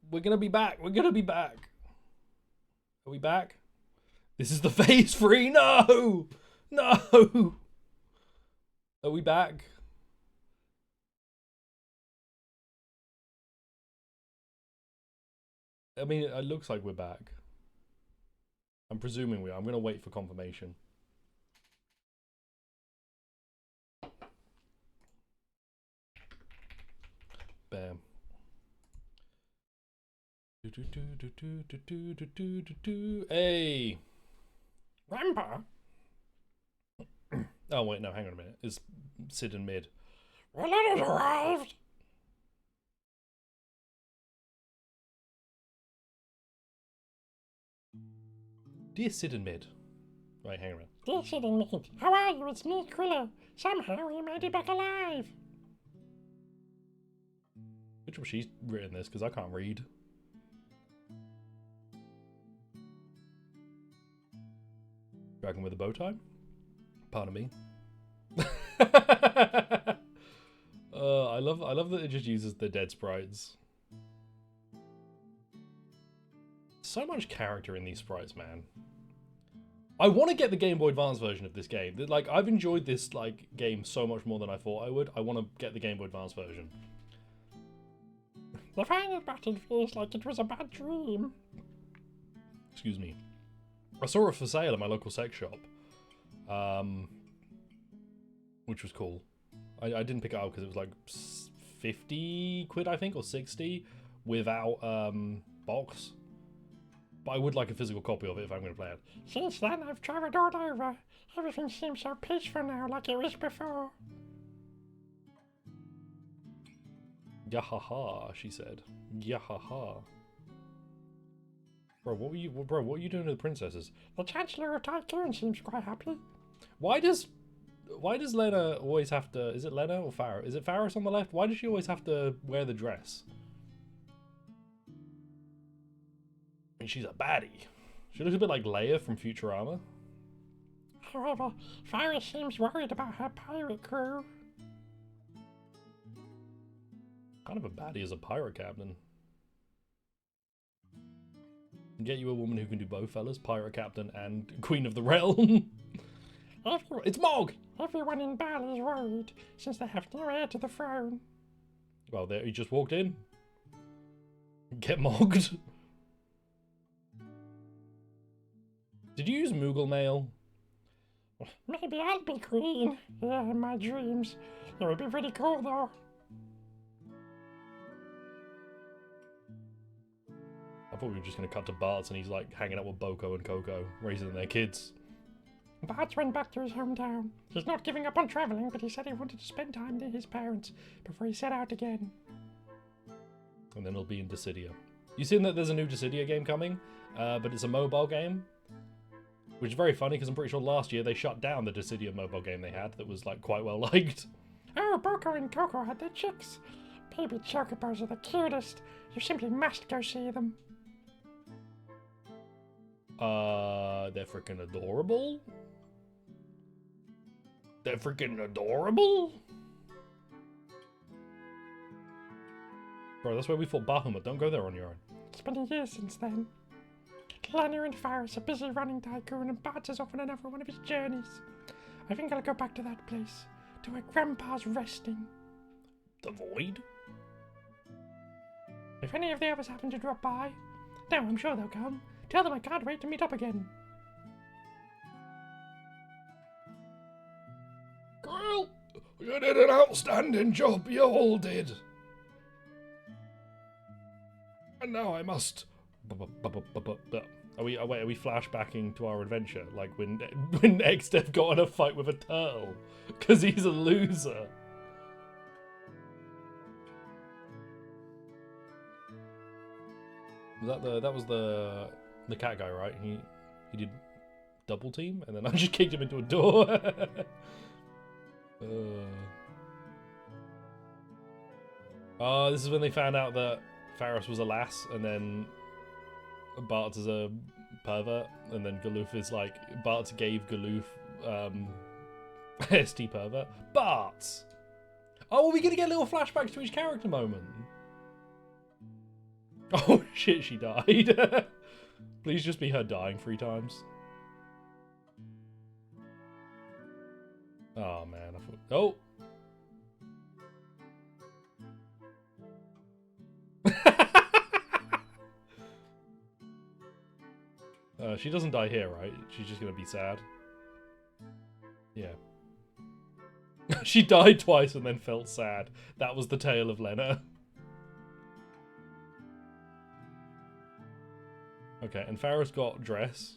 We're gonna be back. We're gonna be back. Are we back? This is the phase 3. No! No! Are we back? I mean, it looks like we're back. I'm presuming we are. I'm gonna wait for confirmation. Bam. Hey! Rampa! Oh, wait, no, hang on a minute. It's Sid and Mid. Reloaded arrived! Dear Sid and Mid. Right, hang on a minute. Dear Sid and Mid, how are you? It's me, Quilla. Somehow you made it back alive. Good job she's written this, because I can't read. Dragon with a bow tie? Pardon me. I love that it just uses the dead sprites. So much character in these sprites, man. I want to get the Game Boy Advance version of this game. Like, I've enjoyed this game so much more than I thought I would. I want to get the Game Boy Advance version. The final battle feels like it was a bad dream. Excuse me. I saw it for sale at my local sex shop. Which was cool. I didn't pick it up because it was like 50 quid, I think, or 60 without box. But I would like a physical copy of it if I'm going to play it. Since then, I've travelled all over. Everything seems so peaceful now, like it was before. Yahaha, she said. Yahaha. Bro, what were you doing to the princesses? The Chancellor of Tycoon seems quite happy. Why does Lena always have to... Is it Lena or Farah? Is it Faris on the left? Why does she always have to wear the dress? I mean, she's a baddie. She looks a bit like Leia from Futurama. However, Faris seems worried about her pirate crew. Kind of a baddie as a pirate captain. Get you a woman who can do both, fellas. Pirate captain and Queen of the Realm. It's Mog! Everyone in Bali is worried, since they have no heir to the throne. Well, there he just walked in. Get mogged. Did you use Moogle mail? Maybe I'll be queen. Yeah, in my dreams. It would be pretty cool, though. I thought we were just going to cut to Bart's and he's like hanging out with Boko and Coco, raising their kids. Bart went back to his hometown. He's not giving up on travelling, but he said he wanted to spend time near his parents before he set out again. And then he'll be in Dissidia. You seen that there's a new Dissidia game coming? But it's a mobile game? Which is very funny because I'm pretty sure last year they shut down the Dissidia mobile game they had that was like quite well liked. Oh, Boko and Coco had their chicks. Baby chocobos are the cutest. You simply must go see them. They're freaking adorable. They're freaking adorable. Bro, that's where we fought Bahamut. Don't go there on your own. It's been a year since then. Lena and Faris are busy running Tycoon and Bart is off on another one of his journeys. I think I'll go back to that place, to where Grandpa's resting. The Void? If any of the others happen to drop by, no, I'm sure they'll come. Tell them I can't wait to meet up again. Girl, you did an outstanding job, you all did. And now I must... Are we flashbacking to our adventure? Like when X-Dev got in a fight with a turtle? Because he's a loser. That was the cat guy, right? He did double team, and then I just kicked him into a door. This is when they found out that Faris was a lass, and then Bart is a pervert, and then Galoof is like, Bart gave Galoof ST pervert. Bart! Oh, are we gonna get little flashbacks to each character moment? Oh shit, she died. Please just be her dying 3 times. Oh man, I thought. Oh! She doesn't die here, right? She's just gonna be sad. Yeah. She died twice and then felt sad. That was the tale of Lena. Okay, and Farrah's got dress.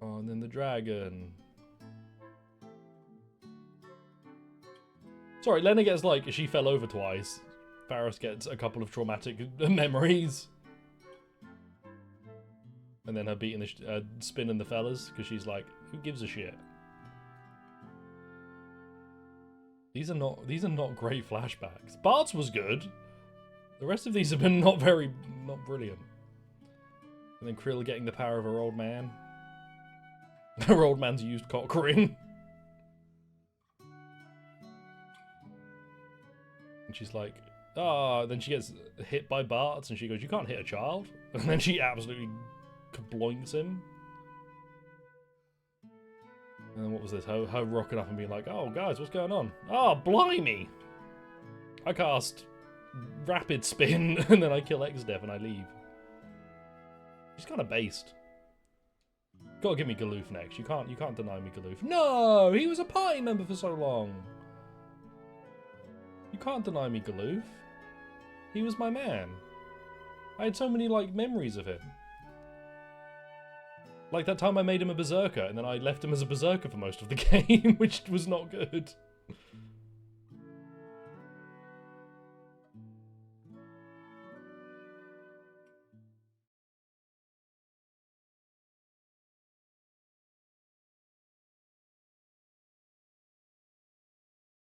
Oh, and then the dragon. Sorry, Lena gets like, she fell over twice. Farrah gets a couple of traumatic memories. And then her beating the spinning the fellas, because she's like, who gives a shit? These are not great flashbacks. Bart's was good. The rest of these have been not brilliant. And then Krill getting the power of her old man. Her old man's used cock ring. And she's like, ah, then she gets hit by Bart, and she goes, you can't hit a child. And then she absolutely kabloinks him. And then what was this? Her rocking up and being like, oh guys, what's going on? Oh, blimey! I cast rapid spin, and then I kill X-Dev and I leave. She's kind of based. Gotta give me Galoof next. You can't deny me Galoof. No! He was a party member for so long! You can't deny me Galoof. He was my man. I had so many, like, memories of him. Like that time I made him a berserker, and then I left him as a berserker for most of the game, which was not good.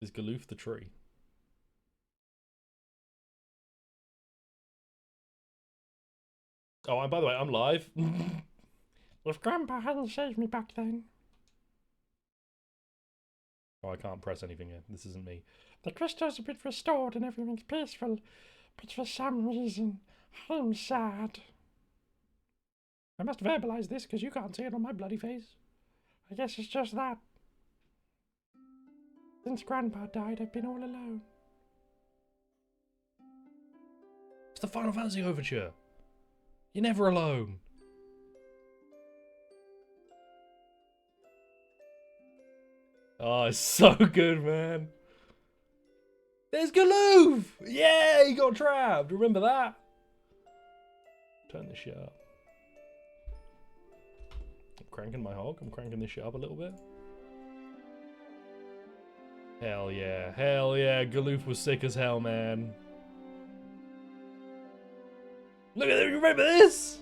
Is Galoof the tree? Oh, and by the way, I'm live. If Grandpa hadn't saved me back then. Oh, I can't press anything here. This isn't me. The crystal's a bit restored and everything's peaceful, but for some reason, I'm sad. I must verbalize this because you can't see it on my bloody face. I guess it's just that. Since Grandpa died, I've been all alone. It's the Final Fantasy overture. You're never alone. Oh, it's so good, man. There's Galoof! Yeah, he got trapped. Remember that? Turn this shit up. I'm cranking my hog. I'm cranking this shit up a little bit. Hell yeah. Hell yeah. Galoof was sick as hell, man. Look at it. Remember this?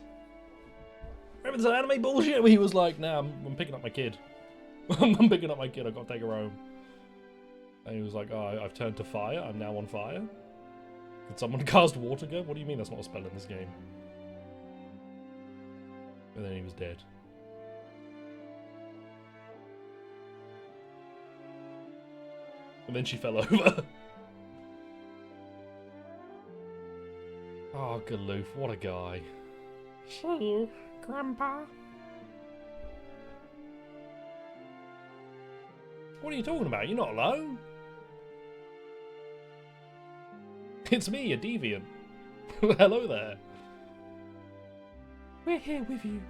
Remember this anime bullshit where he was like, nah, I'm picking up my kid. I'm picking up my kid. I've got to take her home. And he was like, oh, I've turned to fire. I'm now on fire. Did someone cast water gun? What do you mean that's not a spell in this game? And then he was dead. And then she fell over. Oh, Galoof, what a guy. See you, Grandpa. What are you talking about? You're not alone. It's me, a deviant. Hello there. We're here with you.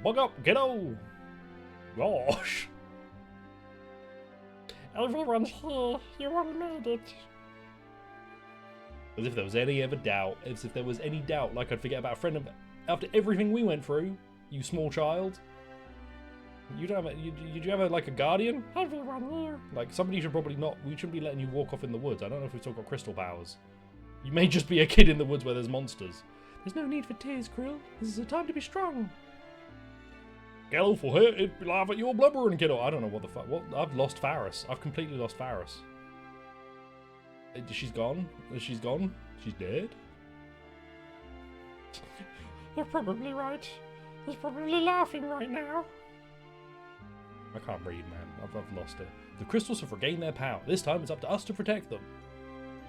Bug up, kiddo. Gosh. Everyone's here. You all made it. As if there was any ever doubt. As if there was any doubt. Like I'd forget about a friend after everything we went through. You small child. You don't have did you have like a guardian? Everyone here. Like somebody should probably not. We shouldn't be letting you walk off in the woods. I don't know if we've still got crystal powers. You may just be a kid in the woods where there's monsters. There's no need for tears, Krill. This is a time to be strong. Gelf will hit it, laugh at your blubbering, kiddo. I don't know what the fuck. What? I've lost Faris. I've completely lost Faris. She's gone. She's gone. She's dead. You're probably right. He's probably laughing right now. I can't read, man. I've lost it. The crystals have regained their power. This time it's up to us to protect them.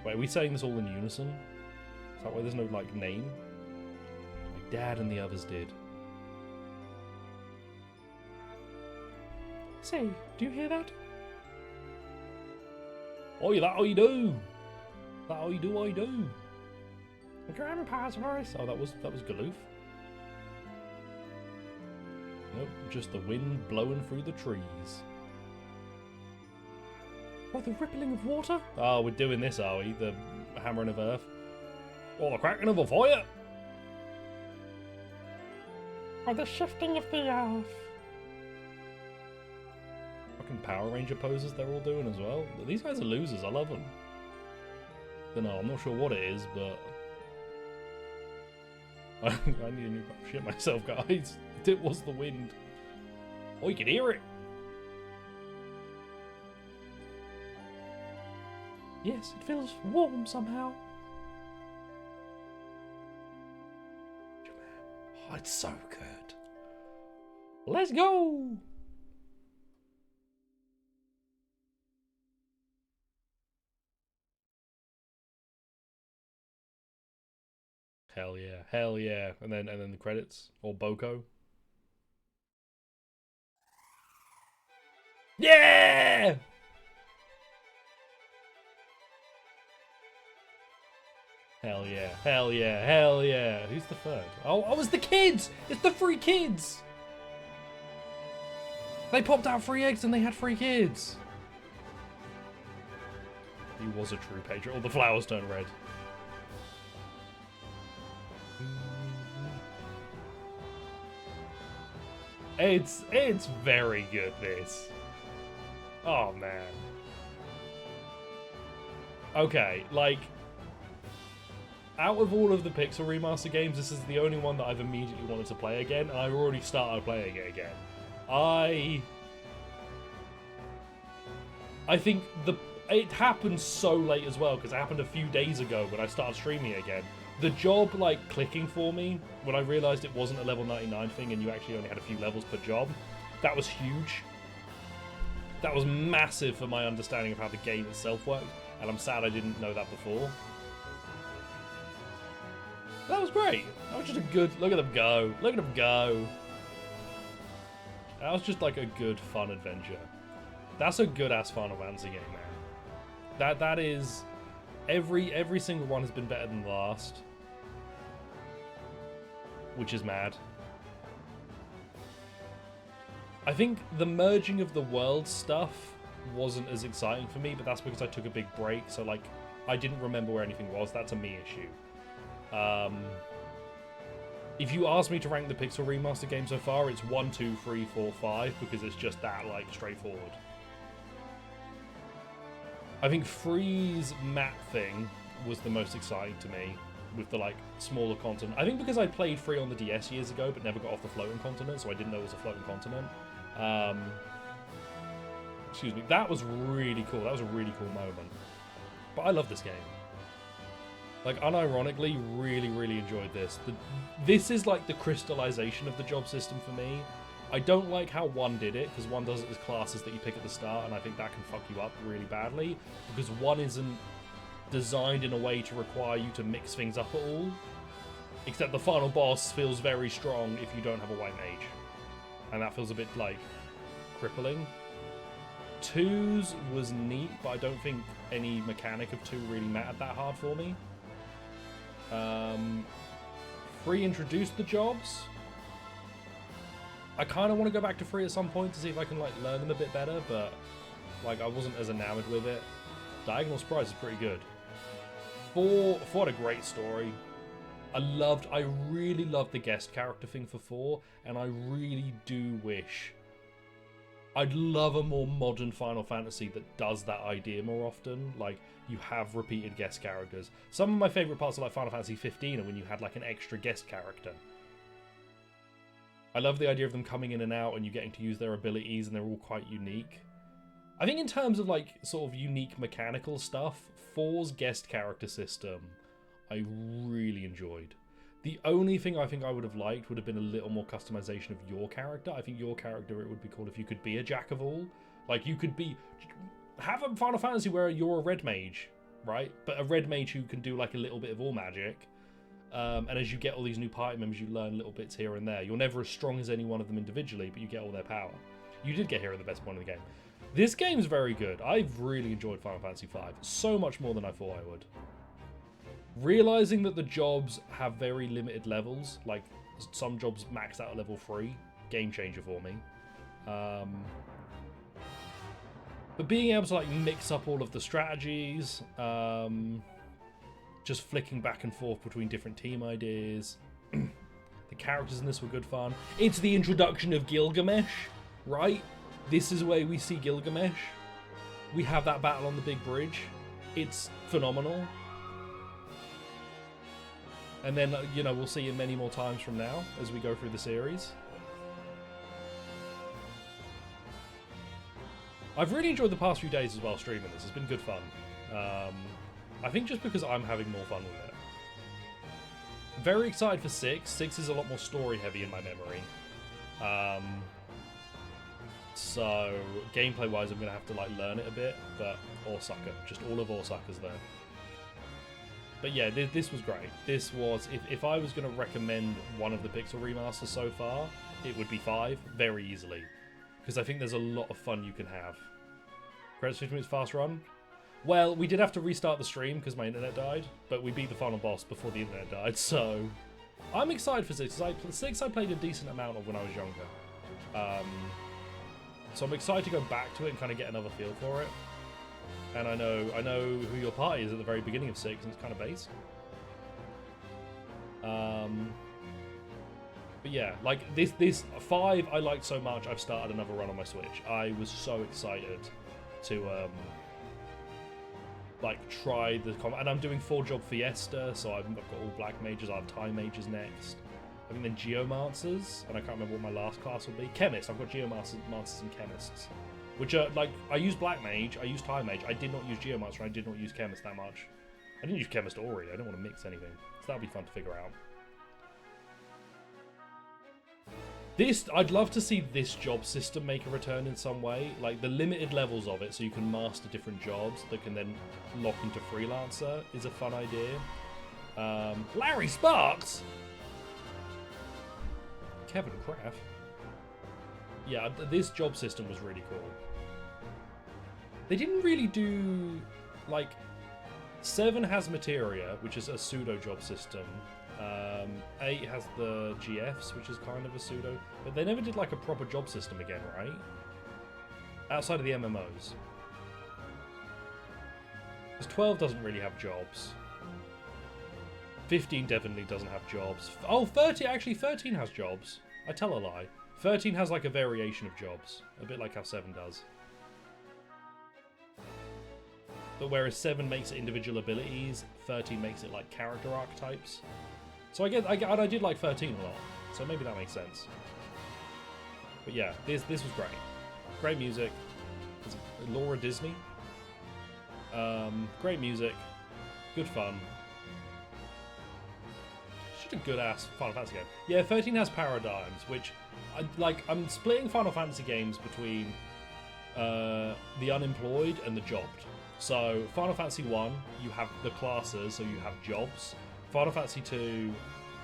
Wait, are we saying this all in unison? Is that why there's no, like, name? My dad and the others did. Say, do you hear that? Oh, that all you do. That all you do, all you do. Grandpa's voice. Oh, that was Galoof. Nope, just the wind blowing through the trees. Or the rippling of water? Oh, we're doing this, are we? The hammering of earth. Or the cracking of a fire. Or the shifting of the earth. Fucking Power Ranger poses they're all doing as well. These guys are losers, I love them. Don't know, I'm not sure what it is, but... I need a new shit myself, guys. It was the wind. Oh, you can hear it. Yes, it feels warm somehow. Oh, it's so good. Let's go! Hell yeah, hell yeah. And then the credits. Or Boko. Yeah! Hell yeah, hell yeah, hell yeah. Who's the third? Oh, it's the kids! It's the 3 kids! They popped out 3 eggs and they had 3 kids. He was a true patriot. All the flowers turned red. It's very good, this. Oh, man. Okay, like... Out of all of the Pixel Remaster games, this is the only one that I've immediately wanted to play again, and I've already started playing it again. I think it happened so late as well, because it happened a few days ago when I started streaming it again. The job, like, clicking for me, when I realised it wasn't a level 99 thing and you actually only had a few levels per job, that was huge. That was massive for my understanding of how the game itself worked, and I'm sad I didn't know that before. That was great. That was just a good... Look at them go. Look at them go. That was just like a good, fun adventure. That's a good-ass Final Fantasy game, man. That is... Every single one has been better than the last. Which is mad. I think the merging of the world stuff wasn't as exciting for me, but that's because I took a big break, so, like, I didn't remember where anything was. That's a me issue. If you ask me to rank the Pixel Remaster game so far, it's 1, 2, 3, 4, 5, because it's just that, like, straightforward. I think Free's map thing was the most exciting to me, with the, like, smaller continent. I think because I played Free on the DS years ago, but never got off the floating continent, so I didn't know it was a floating continent. Excuse me. That was really cool. That was a really cool moment. But I love this game. Like, unironically, really, really enjoyed this. This is, like, the crystallization of the job system for me. I don't like how 1 did it, because 1 does it as classes that you pick at the start, and I think that can fuck you up really badly, because 1 isn't designed in a way to require you to mix things up at all. Except the final boss feels very strong if you don't have a white mage. And that feels a bit, like, crippling. 2's was neat, but I don't think any mechanic of 2 really mattered that hard for me. 3 introduced the jobs. I kind of want to go back to 3 at some point to see if I can, like, learn them a bit better, but, like, I wasn't as enamored with it. Diagonal Surprise is pretty good. 4 had a great story. I really loved the guest character thing for 4, and I really do wish... I'd love a more modern Final Fantasy that does that idea more often. Like, you have repeated guest characters. Some of my favourite parts of, like, Final Fantasy 15 are when you had, like, an extra guest character. I love the idea of them coming in and out and you getting to use their abilities, and they're all quite unique. I think in terms of, like, sort of unique mechanical stuff, 4's guest character system I really enjoyed. The only thing I think I would have liked would have been a little more customization of your character. I think your character, it would be cool if you could be a jack of all. Like, you could be... Have a Final Fantasy where you're a red mage, right? But a red mage who can do, like, a little bit of all magic. And as you get all these new party members, you learn little bits here and there. You're never as strong as any one of them individually, but you get all their power. You did get here at the best point in the game. This game's very good. I've really enjoyed Final Fantasy V. So much more than I thought I would. Realizing that the jobs have very limited levels, like some jobs max out at level 3, game changer for me. But being able to like mix up all of the strategies, just flicking back and forth between different team ideas. The characters in this were good fun. It's the introduction of Gilgamesh, right? This is where we see Gilgamesh. We have that battle on the big bridge. It's phenomenal. And then, you know, we'll see him many more times from now as we go through the series. I've really enjoyed the past few days as well streaming this. It's been good fun. I think just because I'm having more fun with it. Very excited for 6. 6 is a lot more story heavy in my memory. So gameplay wise, I'm going to have to like learn it a bit, but Osaka, just all of Osaka's there. But yeah, this was great. This was, if I was going to recommend one of the Pixel remasters so far, it would be 5, very easily. Because I think there's a lot of fun you can have. Credits 15 minutes fast run. Well, we did have to restart the stream because my internet died, but we beat the final boss before the internet died, so... I'm excited for 6, because 6 I played a decent amount of when I was younger. So I'm excited to go back to it and kind of get another feel for it. And I know who your party is at the very beginning of 6, and it's kind of base. But yeah, like this 5 I liked so much, I've started another run on my Switch. I was so excited to like try the combat, and I'm doing 4-job Fiesta, so I've got all black mages. I have Time mages next. I think then Geomancers, and I can't remember what my last class will be. Chemists. I've got Geomancers and Chemists. Which are, like, I use Black Mage, I use Time Mage, I did not use Geomancer, and I did not use Chemist that much. I didn't use Chemist or Ori, I didn't want to mix anything. So that'll be fun to figure out. I'd love to see this job system make a return in some way. Like, the limited levels of it, so you can master different jobs that can then lock into Freelancer, is a fun idea. Larry Sparks! Kevin Kraft. Yeah, this job system was really cool. They didn't really do, like, 7 has Materia, which is a pseudo job system. 8 has the GFs, which is kind of a pseudo, but they never did like a proper job system again, right? Outside of the MMOs. Because 12 doesn't really have jobs. 15 definitely doesn't have jobs. Oh, 13 has jobs. I tell a lie. 13 has like a variation of jobs, a bit like how 7 does. But whereas 7 makes it individual abilities, 13 makes it like character archetypes. So I did like 13 a lot, so maybe that makes sense. But yeah, this was great. Great music. Laura Disney. Great music. Good fun. Just a good ass Final Fantasy game. Yeah, 13 has Paradigms, which I'm splitting Final Fantasy games between the unemployed and the jobbed. So Final Fantasy 1, you have the classes, so you have jobs. Final Fantasy 2,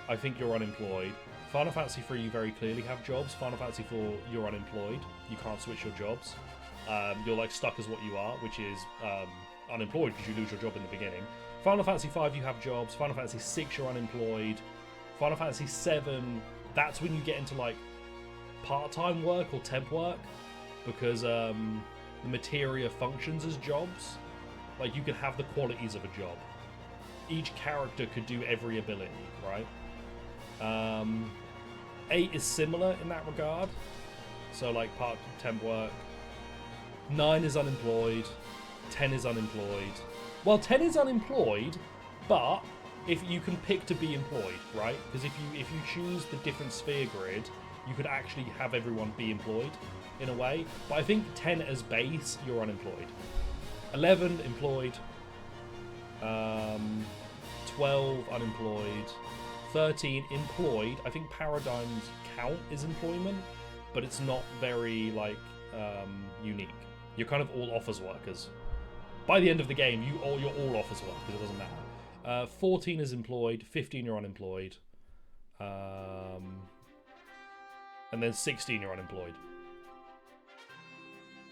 I think you're unemployed. Final Fantasy 3, you very clearly have jobs. Final Fantasy 4, you're unemployed. You can't switch your jobs. You're like stuck as what you are, which is unemployed because you lose your job in the beginning. Final Fantasy 5, you have jobs. Final Fantasy 6, you're unemployed. Final Fantasy 7, that's when you get into like part-time work or temp work, because the materia functions as jobs. Like, you can have the qualities of a job. Each character could do every ability, right? 8 is similar in that regard. So, like, part temp work. 9 is unemployed. 10 is unemployed. Well, 10 is unemployed, but if you can pick to be employed, right? Because if you choose the different sphere grid, you could actually have everyone be employed in a way. But I think 10 as base, you're unemployed. 11 employed. 12 unemployed. 13 employed. I think Paradigm's count is employment, but it's not very like unique. You're kind of all office workers. By the end of the game, you're all office workers. It doesn't matter. 14 is employed. 15 you're unemployed. And then 16 you're unemployed.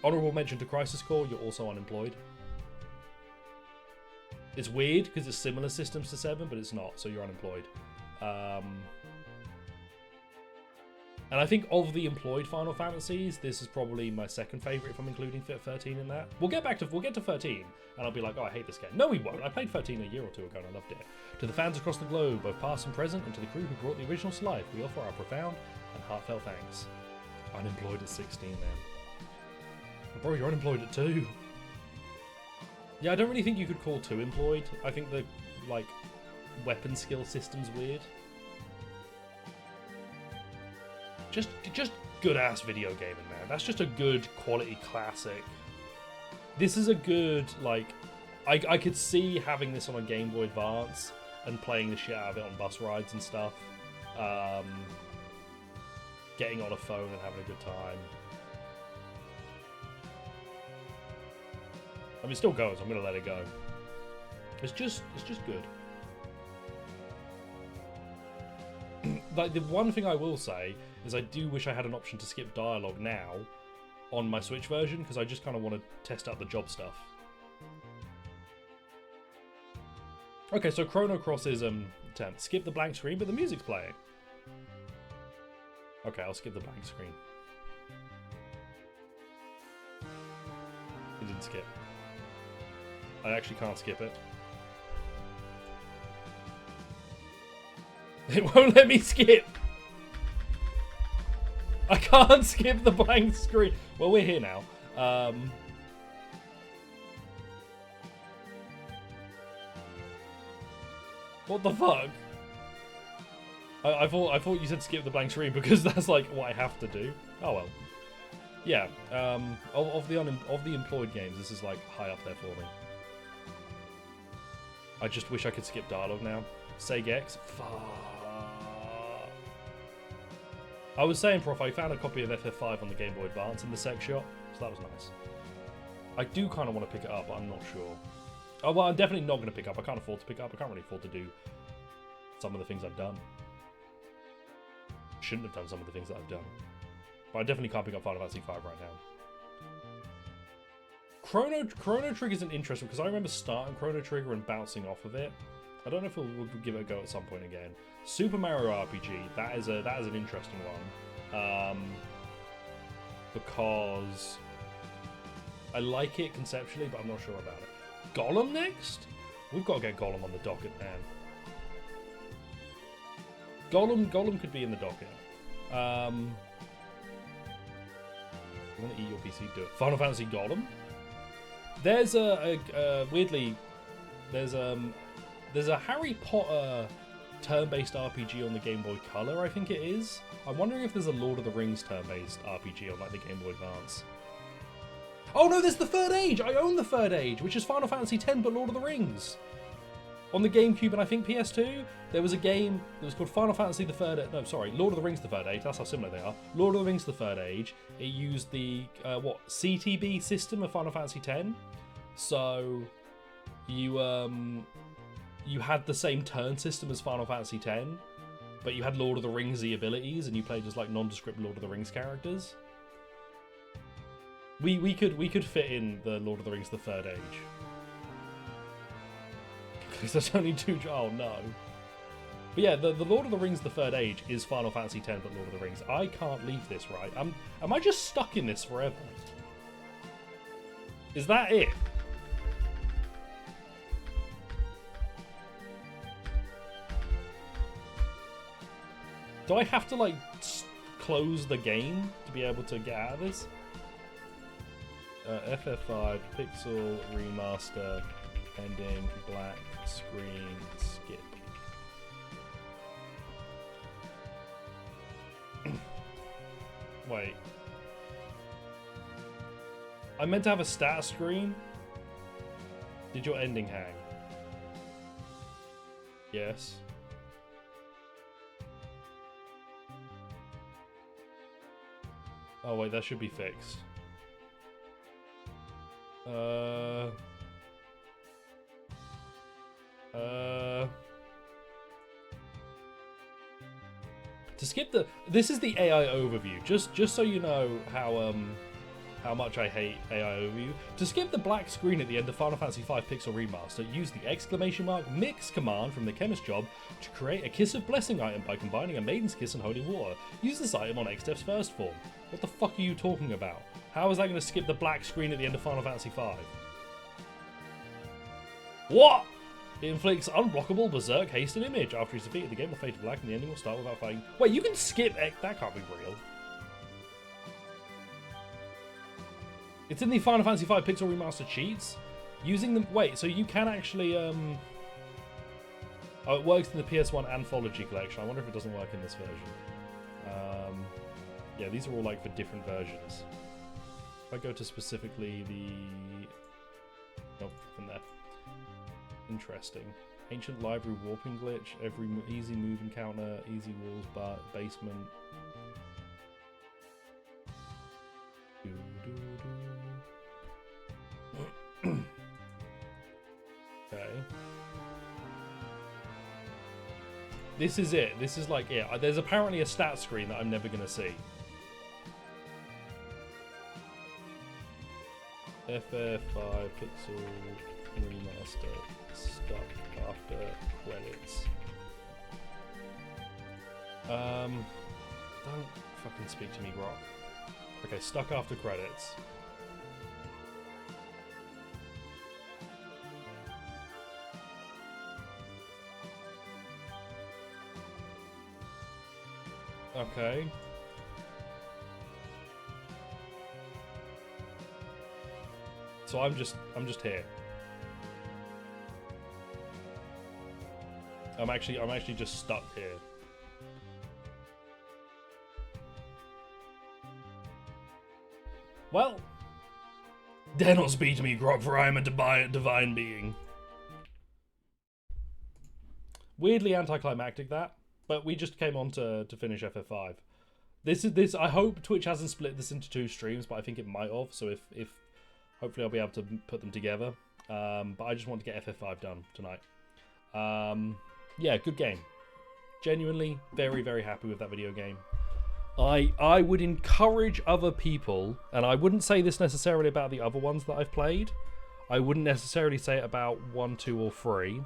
Honorable mention to Crisis Core, you're also unemployed. It's weird because it's similar systems to 7, but it's not, so you're unemployed. And I think of the employed Final Fantasies, this is probably my second favourite if I'm including 13 in that. We'll get to 13, and I'll be like, oh, I hate this game. No, we won't. I played 13 a year or two ago, and I loved it. To the fans across the globe, both past and present, and to the crew who brought the originals to life, we offer our profound and heartfelt thanks. Unemployed at 16, then. Bro, you're unemployed at 2. Yeah, I don't really think you could call 2 employed. I think the, like, weapon skill system's weird. Just good-ass video gaming, man. That's just a good quality classic. This is a good, like... I could see having this on a Game Boy Advance and playing the shit out of it on bus rides and stuff. Getting on a phone and having a good time. I mean, it still goes. I'm going to let it go. It's just good. Like, the one thing I will say is I do wish I had an option to skip dialogue now on my Switch version, because I just kind of want to test out the job stuff. Okay, so Chrono Cross is 10. Skip the blank screen, but the music's playing. Okay, I'll skip the blank screen. It didn't skip. I actually can't skip it. It won't let me skip. I can't skip the blank screen. Well, we're here now. What the fuck? I thought you said skip the blank screen because that's like what I have to do. Oh well. Yeah. Of the employed games, this is like high up there for me. I just wish I could skip dialogue now. Seg X. Fuck. I was saying, Prof, I found a copy of FF5 on the Game Boy Advance in the sex shop, so that was nice. I do kind of want to pick it up, but I'm not sure. Oh, well, I'm definitely not going to pick up. I can't afford to pick up. I can't really afford to do some of the things I've done. Shouldn't have done some of the things that I've done. But I definitely can't pick up Final Fantasy V right now. Chrono Trigger is an interesting, because I remember starting Chrono Trigger and bouncing off of it. I don't know if we'll give it a go at some point again. Super Mario RPG, that is an interesting one. Because I like it conceptually, but I'm not sure about it. Gollum next? We've got to get Gollum on the docket, man. Gollum could be in the docket. You want to eat your PC? Do it. Final Fantasy Gollum? There's weirdly, there's a Harry Potter turn-based RPG on the Game Boy Color, I think it is. I'm wondering if there's a Lord of the Rings turn-based RPG on like the Game Boy Advance. Oh no, there's the Third Age! I own the Third Age, which is Final Fantasy X but Lord of the Rings. On the GameCube and I think PS2, there was a game that was called Final Fantasy the Third... No, sorry, Lord of the Rings the Third Age. That's how similar they are. Lord of the Rings the Third Age. It used the, CTB system of Final Fantasy X. So, you had the same turn system as Final Fantasy X, but you had Lord of the Rings-y abilities, and you played as, like, nondescript Lord of the Rings characters. We could fit in the Lord of the Rings the Third Age. Because there's only 2... Oh, no. But yeah, the Lord of the Rings the Third Age is Final Fantasy X, but Lord of the Rings. I can't leave this, right? Am I just stuck in this forever? Is that it? Do I have to, like, close the game to be able to get out of this? FF5, Pixel, Remaster, Ending, Black, Screen, Skip. Wait. I meant to have a status screen? Did your ending hang? Yes. Oh wait, that should be fixed. To skip the... This is the AI overview. Just so you know how much I hate AI overview. To skip the black screen at the end of Final Fantasy V Pixel Remaster, use the ! Mix command from the chemist job to create a Kiss of Blessing item by combining a Maiden's Kiss and Holy Water. Use this item on Xdef's first form. What the fuck are you talking about? How is that going to skip the black screen at the end of Final Fantasy V? What? It inflicts unblockable berserk haste and image. After he's defeated, the game will fade to black and the ending will start without fighting. Wait, you can skip X? That can't be real. It's in the Final Fantasy V Pixel Remaster cheats. Using them... Wait, so you can actually... Oh, it works in the PS1 Anthology collection. I wonder if it doesn't work in this version. Yeah, these are all like for different versions. If I go to specifically the... Nope, from there. Interesting. Ancient library warping glitch. Every easy move encounter. Easy walls, but basement. Okay. This is it. This is like it. There's apparently a stat screen that I'm never going to see. FF5 Pixel Remaster stuck after credits. Don't fucking speak to me, Grok. Okay, stuck after credits. Okay. So I'm just here. I'm actually just stuck here. Well, dare not speak to me, Grok, for I am a divine being. Weirdly anticlimactic, that, but we just came on to finish FF5. This. I hope Twitch hasn't split this into 2 streams, but I think it might have. So if hopefully I'll be able to put them together. But I just want to get FF5 done tonight. Yeah, good game. Genuinely, very, very happy with that video game. I would encourage other people, and I wouldn't say this necessarily about the other ones that I've played. I wouldn't necessarily say it about 1, 2, or 3.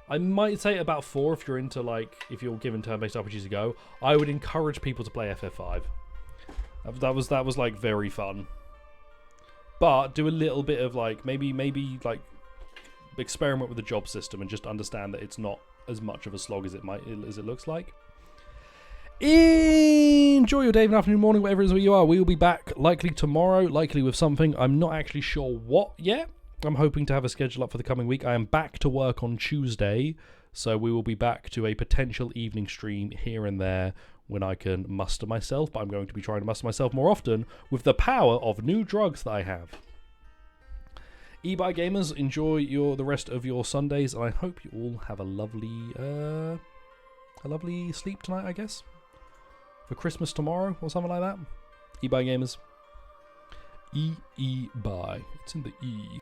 I might say it about 4 if you're into, like, if you're given turn-based RPGs a go. I would encourage people to play FF5. That was like very fun. But do a little bit of like maybe like experiment with the job system and just understand that it's not as much of a slog as it looks like. Enjoy your day, afternoon, morning, whatever it is where you are. We will be back likely tomorrow, likely with something. I'm not actually sure what yet. I'm hoping to have a schedule up for the coming week. I am back to work on Tuesday, so we will be back to a potential evening stream here and there when I can muster myself, but I'm going to be trying to muster myself more often with the power of new drugs that I have. eBay gamers, enjoy the rest of your Sundays, and I hope you all have a lovely sleep tonight, I guess. For Christmas tomorrow or something like that. eBay gamers. E-E-Bye. It's in the E.